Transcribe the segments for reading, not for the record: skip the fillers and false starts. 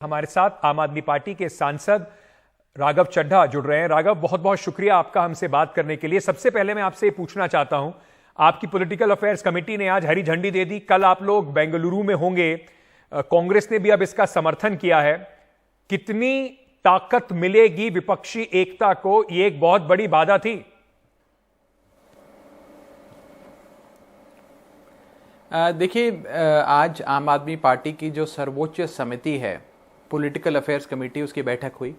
हमारे साथ आम आदमी पार्टी के सांसद राघव चड्ढा जुड़ रहे हैं। राघव, बहुत बहुत शुक्रिया आपका हमसे बात करने के लिए। सबसे पहले मैं आपसे पूछना चाहता हूं, आपकी पॉलिटिकल अफेयर्स कमेटी ने आज हरी झंडी दे दी, कल आप लोग बेंगलुरु में होंगे, कांग्रेस ने भी अब इसका समर्थन किया है। कितनी ताकत मिलेगी विपक्षी एकता को? यह एक बहुत बड़ी बाधा थी। देखिए, आज आम आदमी पार्टी की जो सर्वोच्च समिति है, पॉलिटिकल अफेयर्स कमेटी, उसकी बैठक हुई।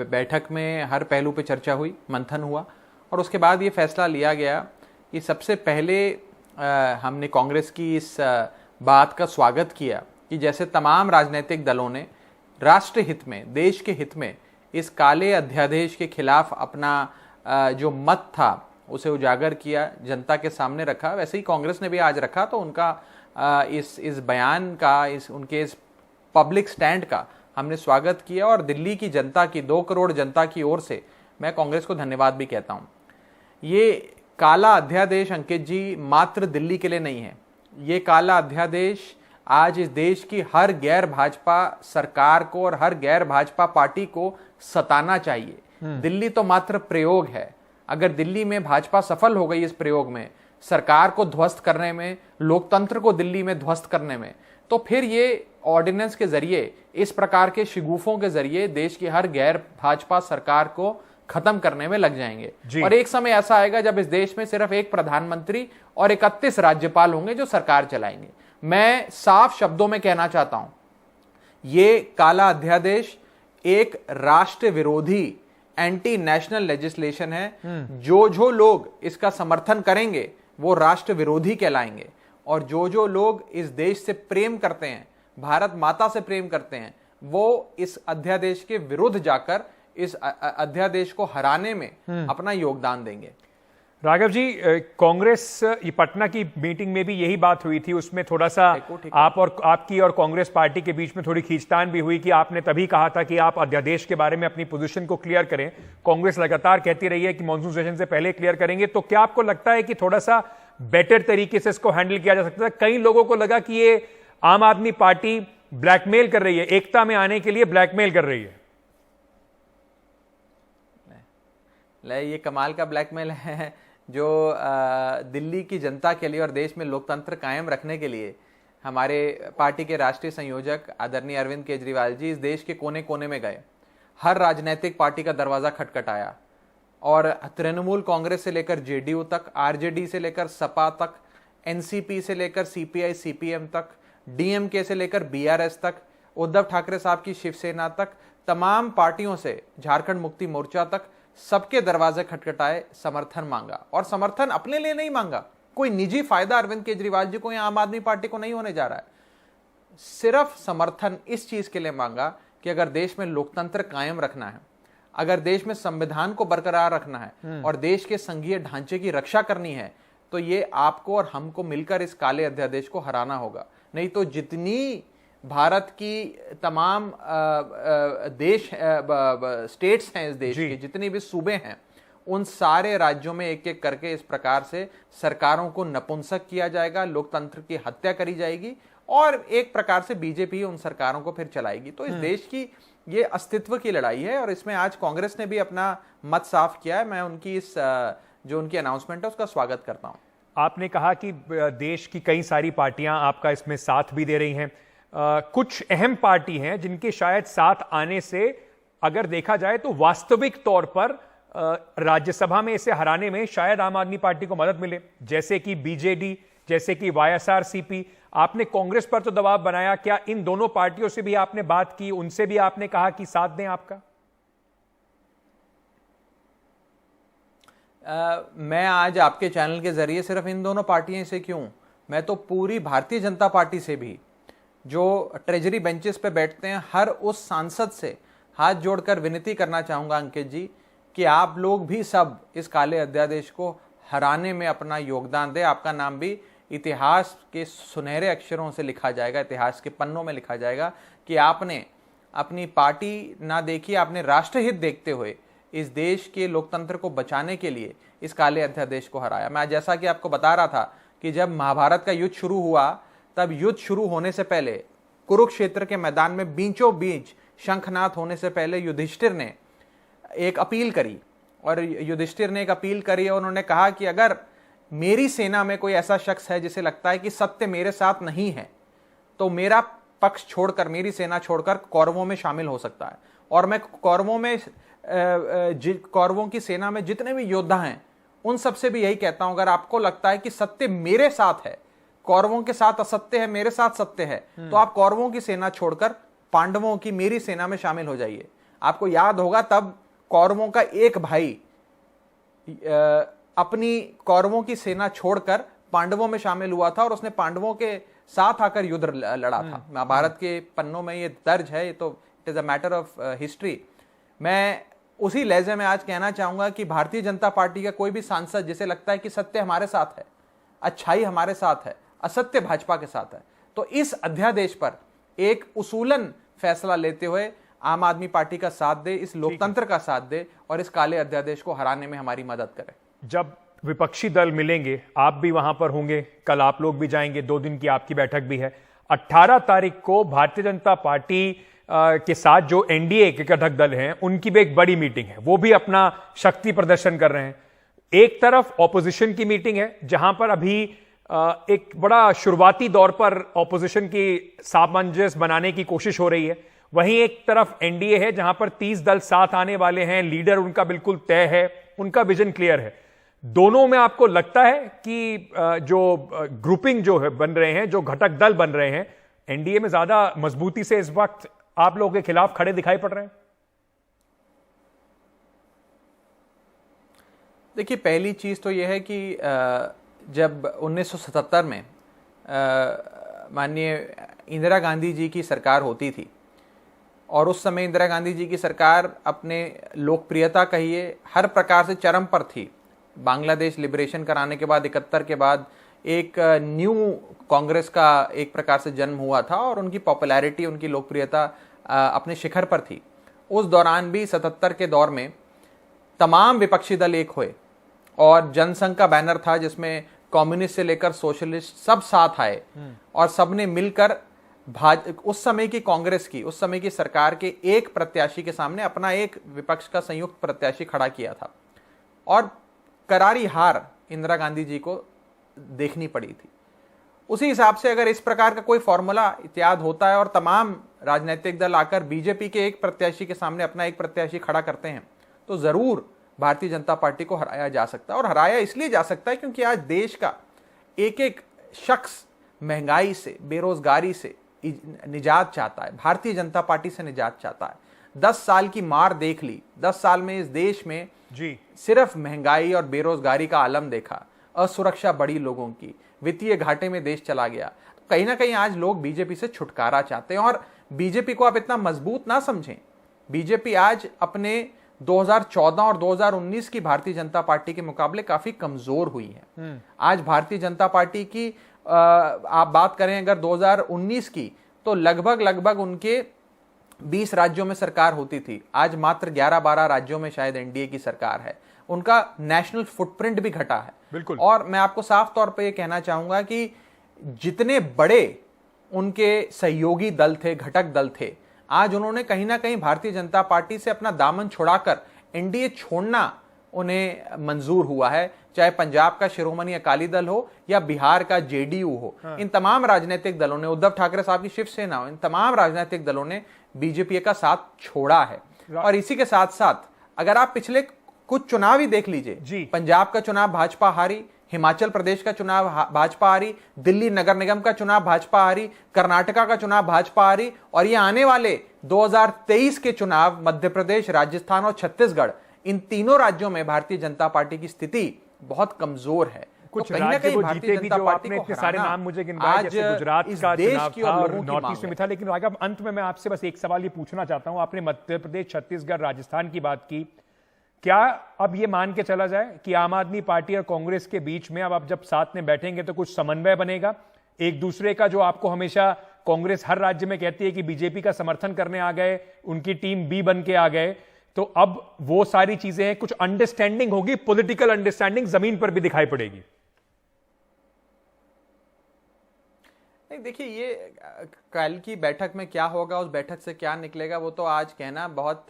बैठक में हर पहलू पे चर्चा हुई, मंथन हुआ और उसके बाद ये फैसला लिया गया कि सबसे पहले हमने कांग्रेस की इस बात का स्वागत किया कि जैसे तमाम राजनीतिक दलों ने राष्ट्र हित में, देश के हित में इस काले अध्यादेश के खिलाफ अपना जो मत था उसे उजागर किया, जनता के सामने रखा, वैसे ही कांग्रेस ने भी आज रखा। तो उनका इस बयान का, उनके इस पब्लिक स्टैंड का हमने स्वागत किया और दिल्ली की जनता की, 2 करोड़ जनता की ओर से मैं कांग्रेस को धन्यवाद भी कहता हूं। ये काला अध्यादेश, अंकित जी, मात्र दिल्ली के लिए नहीं है। ये काला अध्यादेश आज इस देश की हर गैर भाजपा सरकार को और हर गैर भाजपा पार्टी को सताना चाहिए। दिल्ली तो मात्र प्रयोग है। अगर दिल्ली में भाजपा सफल हो गई इस प्रयोग में, सरकार को ध्वस्त करने में, लोकतंत्र को दिल्ली में ध्वस्त करने में, तो फिर ये ऑर्डिनेंस के जरिए, इस प्रकार के शिगुफों के जरिए देश की हर गैर भाजपा सरकार को खत्म करने में लग जाएंगे। और एक समय ऐसा आएगा जब इस देश में सिर्फ एक प्रधानमंत्री और 31 राज्यपाल होंगे जो सरकार चलाएंगे। मैं साफ शब्दों में कहना चाहता हूं, ये काला अध्यादेश एक राष्ट्र विरोधी एंटी नेशनल लेजिस्लेशन है। जो लोग इसका समर्थन करेंगे वो राष्ट्र विरोधी कहलाएंगे और जो लोग इस देश से प्रेम करते हैं, भारत माता से प्रेम करते हैं, वो इस अध्यादेश के विरुद्ध जाकर इस अध्यादेश को हराने में अपना योगदान देंगे। राघव जी, कांग्रेस पटना की मीटिंग में भी यही बात हुई थी। उसमें थोड़ा सा आपकी और कांग्रेस पार्टी के बीच में थोड़ी खींचतान भी हुई कि आपने तभी कहा था कि आप अध्यादेश के बारे में अपनी पोजीशन को क्लियर करें। कांग्रेस लगातार कहती रही है कि मॉनसून सेशन से पहले क्लियर करेंगे। तो क्या आपको लगता है कि थोड़ा सा बेटर तरीके से इसको हैंडल किया जा सकता है? कई लोगों को लगा कि ये आम आदमी पार्टी ब्लैकमेल कर रही है, एकता में आने के लिए ब्लैकमेल कर रही है। ये कमाल का ब्लैकमेल है जो दिल्ली की जनता के लिए और देश में लोकतंत्र कायम रखने के लिए हमारे पार्टी के राष्ट्रीय संयोजक आदरणीय अरविंद केजरीवाल जी इस देश के कोने कोने में गए, हर राजनीतिक पार्टी का दरवाजा खटखटाया और तृणमूल कांग्रेस से लेकर जेडीयू तक, आरजेडी से लेकर सपा तक, एनसीपी से लेकर सीपीआई सीपीएम तक, डीएमके से लेकर बीआरएस तक, उद्धव ठाकरे साहब की शिवसेना तक, तमाम पार्टियों से झारखंड मुक्ति मोर्चा तक, सबके दरवाजे खटखटाए, समर्थन मांगा। और समर्थन अपने लिए नहीं मांगा, कोई निजी फायदा अरविंद केजरीवाल जी को या आम आदमी पार्टी को नहीं होने जा रहा है। सिर्फ समर्थन इस चीज के लिए मांगा कि अगर देश में लोकतंत्र कायम रखना है, अगर देश में संविधान को बरकरार रखना है और देश के संघीय ढांचे की रक्षा करनी है, तो ये आपको और हमको मिलकर इस काले अध्यादेश को हराना होगा। नहीं तो जितनी भारत की तमाम स्टेट्स हैं इस देश के, जितने भी सूबे हैं, उन सारे राज्यों में एक एक करके इस प्रकार से सरकारों को नपुंसक किया जाएगा, लोकतंत्र की हत्या करी जाएगी और एक प्रकार से बीजेपी उन सरकारों को फिर चलाएगी। तो इस देश की ये अस्तित्व की लड़ाई है और इसमें आज कांग्रेस ने भी अपना मत साफ किया है। मैं उनकी इस जो उनकी अनाउंसमेंट है उसका स्वागत करता हूं। आपने कहा कि देश की कई सारी पार्टियां आपका इसमें साथ भी दे रही हैं। कुछ अहम पार्टी हैं जिनके शायद साथ आने से, अगर देखा जाए तो वास्तविक तौर पर राज्यसभा में इसे हराने में शायद आम आदमी पार्टी को मदद मिले, जैसे कि बीजेडी, जैसे कि वाईएसआरसीपी। आपने कांग्रेस पर तो दबाव बनाया, क्या इन दोनों पार्टियों से भी आपने बात की, उनसे भी आपने कहा कि साथ दें आपका? मैं आज आपके चैनल के जरिए सिर्फ इन दोनों पार्टियों से क्यों, मैं तो पूरी भारतीय जनता पार्टी से भी, जो ट्रेजरी बेंचेस पे बैठते हैं, हर उस सांसद से हाथ जोड़कर विनती करना चाहूंगा अंकित जी कि आप लोग भी सब इस काले अध्यादेश को हराने में अपना योगदान दें। आपका नाम भी इतिहास के सुनहरे अक्षरों से लिखा जाएगा, इतिहास के पन्नों में लिखा जाएगा कि आपने अपनी पार्टी ना देखी, आपने राष्ट्रहित देखते हुए इस देश के लोकतंत्र को बचाने के लिए इस काले अध्यादेश को हराया। मैं जैसा कि आपको बता रहा था कि जब महाभारत का युद्ध शुरू हुआ, तब युद्ध शुरू होने से पहले कुरुक्षेत्र के मैदान में बीचों बीच शंखनाद होने से पहले युधिष्ठिर ने एक अपील करी, और युधिष्ठिर ने एक अपील करी और उन्होंने कहा कि अगर मेरी सेना में कोई ऐसा शख्स है जिसे लगता है कि सत्य मेरे साथ नहीं है, तो मेरा पक्ष छोड़कर, मेरी सेना छोड़कर कौरवों में शामिल हो सकता है। और मैं कौरवों की सेना में जितने भी योद्धा हैं उन सबसे भी यही कहता हूं, अगर आपको लगता है कि सत्य मेरे साथ है, कौरवों के साथ असत्य है, मेरे साथ सत्य है, तो आप कौरवों की सेना छोड़कर पांडवों की, मेरी सेना में शामिल हो जाइए। आपको याद होगा तब कौरवों का एक भाई अपनी कौरवों की सेना छोड़कर पांडवों में शामिल हुआ था और उसने पांडवों के साथ आकर युद्ध लड़ा था। महाभारत के पन्नों में ये दर्ज है, ये तो it is a matter of history. मैं उसी लहजे में आज कहना चाहूंगा कि भारतीय जनता पार्टी का कोई भी सांसद जिसे लगता है कि सत्य हमारे साथ है, अच्छाई हमारे साथ है, असत्य भाजपा के साथ है, तो इस अध्यादेश पर एक उसूलन फैसला लेते हुए आम आदमी पार्टी का साथ दे, इस लोकतंत्र का साथ दे और इस काले अध्यादेश को हराने में हमारी मदद करे। जब विपक्षी दल मिलेंगे, आप भी वहां पर होंगे, कल आप लोग भी जाएंगे, 2 दिन की आपकी बैठक भी है। 18 तारीख को भारतीय जनता पार्टी के साथ जो एनडीए के घटक दल हैं उनकी भी एक बड़ी मीटिंग है, वो भी अपना शक्ति प्रदर्शन कर रहे हैं। एक तरफ ऑपोजिशन की मीटिंग है जहां पर अभी एक बड़ा शुरुआती दौर पर ऑपोजिशन की सामंजस्य बनाने की कोशिश हो रही है, वहीं एक तरफ एनडीए है जहां पर 30 दल साथ आने वाले हैं, लीडर उनका बिल्कुल तय है, उनका विजन क्लियर है। दोनों में आपको लगता है कि जो ग्रुपिंग जो है बन रहे हैं, जो घटक दल बन रहे हैं, एनडीए में ज्यादा मजबूती से इस वक्त आप लोगों के खिलाफ खड़े दिखाई पड़ रहे हैं? देखिए, पहली चीज तो यह है कि जब 1977 में माननीय इंदिरा गांधी जी की सरकार होती थी और उस समय इंदिरा गांधी जी की सरकार अपने लोकप्रियता कहिए हर प्रकार से चरम पर थी। बांग्लादेश लिबरेशन कराने के बाद 71 के बाद एक न्यू कांग्रेस का एक प्रकार से जन्म हुआ था और उनकी पॉपुलैरिटी, उनकी लोकप्रियता अपने शिखर पर थी। उस दौरान भी 77 के दौर में तमाम विपक्षी दल एक हुए और जनसंघ का बैनर था जिसमें कम्युनिस्ट से लेकर सोशलिस्ट सब साथ आए और सबने मिलकर उस समय की कांग्रेस की, उस समय की सरकार के एक प्रत्याशी के सामने अपना एक विपक्ष का संयुक्त प्रत्याशी खड़ा किया था और करारी हार इंदिरा गांधी जी को देखनी पड़ी थी। उसी हिसाब से अगर इस प्रकार का कोई फॉर्मूला इत्याद होता है और तमाम राजनीतिक दल आकर बीजेपी के एक प्रत्याशी के सामने अपना एक प्रत्याशी खड़ा करते हैं, तो जरूर भारतीय जनता पार्टी को हराया जा सकता है। और हराया इसलिए जा सकता है क्योंकि आज देश का एक एक शख्स महंगाई से, बेरोजगारी से निजात चाहता है, भारतीय जनता पार्टी से निजात चाहता है। 10 साल की मार देख ली, 10 साल में इस देश में सिर्फ महंगाई और बेरोजगारी का आलम देखा, असुरक्षा बढ़ी लोगों की, वित्तीय घाटे में देश चला गया। तो कहीं ना कहीं आज लोग बीजेपी से छुटकारा चाहते हैं और बीजेपी को आप इतना मजबूत ना समझें। बीजेपी आज अपने 2014 और 2019 की भारतीय जनता पार्टी के मुकाबले काफी कमजोर हुई है। आज भारतीय जनता पार्टी की आप बात करें अगर 2019 की, तो लगभग उनके 20 राज्यों में सरकार होती थी, आज मात्र 11-12 राज्यों में शायद एनडीए की सरकार है। उनका नेशनल फुटप्रिंट भी घटा है। बिल्कुल। और मैं आपको साफ तौर पे ये कहना चाहूंगा कि जितने बड़े उनके सहयोगी दल थे, घटक दल थे, आज उन्होंने कहीं ना कहीं भारतीय जनता पार्टी से अपना दामन छुड़ाकर एनडीए छोड़ना उन्हें मंजूर हुआ है। चाहे पंजाब का शिरोमणि अकाली दल हो या बिहार का जेडीयू हो, इन तमाम राजनीतिक दलों ने, उद्धव ठाकरे साहब की शिवसेना हो, इन तमाम राजनीतिक दलों ने बीजेपी का साथ छोड़ा है। और इसी के साथ साथ अगर आप पिछले कुछ चुनाव ही देख लीजिए, पंजाब का चुनाव भाजपा हारी, हिमाचल प्रदेश का चुनाव भाजपा हारी, दिल्ली नगर निगम का चुनाव भाजपा हारी, कर्नाटका का चुनाव भाजपा हारी, और ये आने वाले 2023 के चुनाव मध्य प्रदेश, राजस्थान और छत्तीसगढ़, इन तीनों राज्यों में भारतीय जनता पार्टी की स्थिति बहुत कमजोर है। कुछ राज्य वो जीते भी जो आपने इतने सारे नाम मुझे गिनवाए, जैसे गुजरात का चुनाव था और नॉर्थ ईस्ट में था। लेकिन आगे अंत में मैं आपसे बस एक सवाल ये पूछना चाहता हूं, आपने मध्य प्रदेश, छत्तीसगढ़, राजस्थान की बात की, क्या अब ये मान के चला जाए कि आम आदमी पार्टी और कांग्रेस के बीच में अब जब साथ में बैठेंगे तो कुछ समन्वय बनेगा एक दूसरे का? जो आपको हमेशा कांग्रेस हर राज्य में कहती है कि बीजेपी का समर्थन करने आ गए, उनकी टीम बी बन के आ गए, तो अब वो सारी चीजें हैं, कुछ अंडरस्टैंडिंग होगी, पॉलिटिकल अंडरस्टैंडिंग जमीन पर भी दिखाई पड़ेगी। नहीं, देखिए ये कल की बैठक में क्या होगा, उस बैठक से क्या निकलेगा, वो तो आज कहना बहुत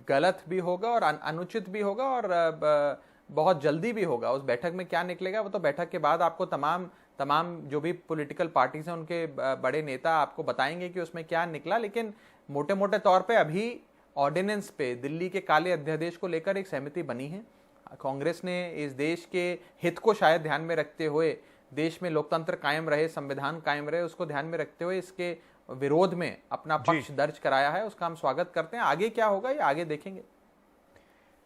गलत भी होगा और अनुचित भी होगा और बहुत जल्दी भी होगा। उस बैठक में क्या निकलेगा वो तो बैठक के बाद आपको तमाम जो भी पॉलिटिकल पार्टीज हैं उनके बड़े नेता आपको बताएंगे कि उसमें क्या निकला। लेकिन मोटे मोटे तौर पे अभी ऑर्डिनेंस पे, दिल्ली के काले अध्यादेश को लेकर एक सहमति बनी है। कांग्रेस ने इस देश के हित को शायद ध्यान में रखते हुए, देश में लोकतंत्र कायम रहे, संविधान कायम रहे, उसको ध्यान में रखते हुए इसके विरोध में अपना पक्ष दर्ज कराया है। उसका हम स्वागत करते हैं। आगे क्या होगा ये आगे देखेंगे।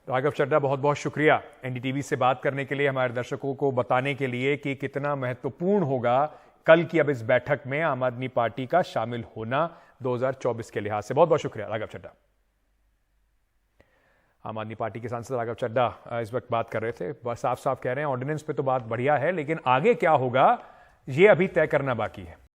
राघव चड्ढा, बहुत बहुत शुक्रिया एनडीटीवी से बात करने के लिए, हमारे दर्शकों को बताने के लिए कि कितना महत्वपूर्ण होगा कल की अब इस बैठक में आम आदमी पार्टी का शामिल होना 2024 के लिहाज से। बहुत बहुत शुक्रिया राघव चड्ढा। आम आदमी पार्टी के सांसद राघव चड्ढा इस वक्त बात कर रहे थे। बस साफ साफ कह रहे हैं ऑर्डिनेंस पे तो बात बढ़िया है, लेकिन आगे क्या होगा ये अभी तय करना बाकी है।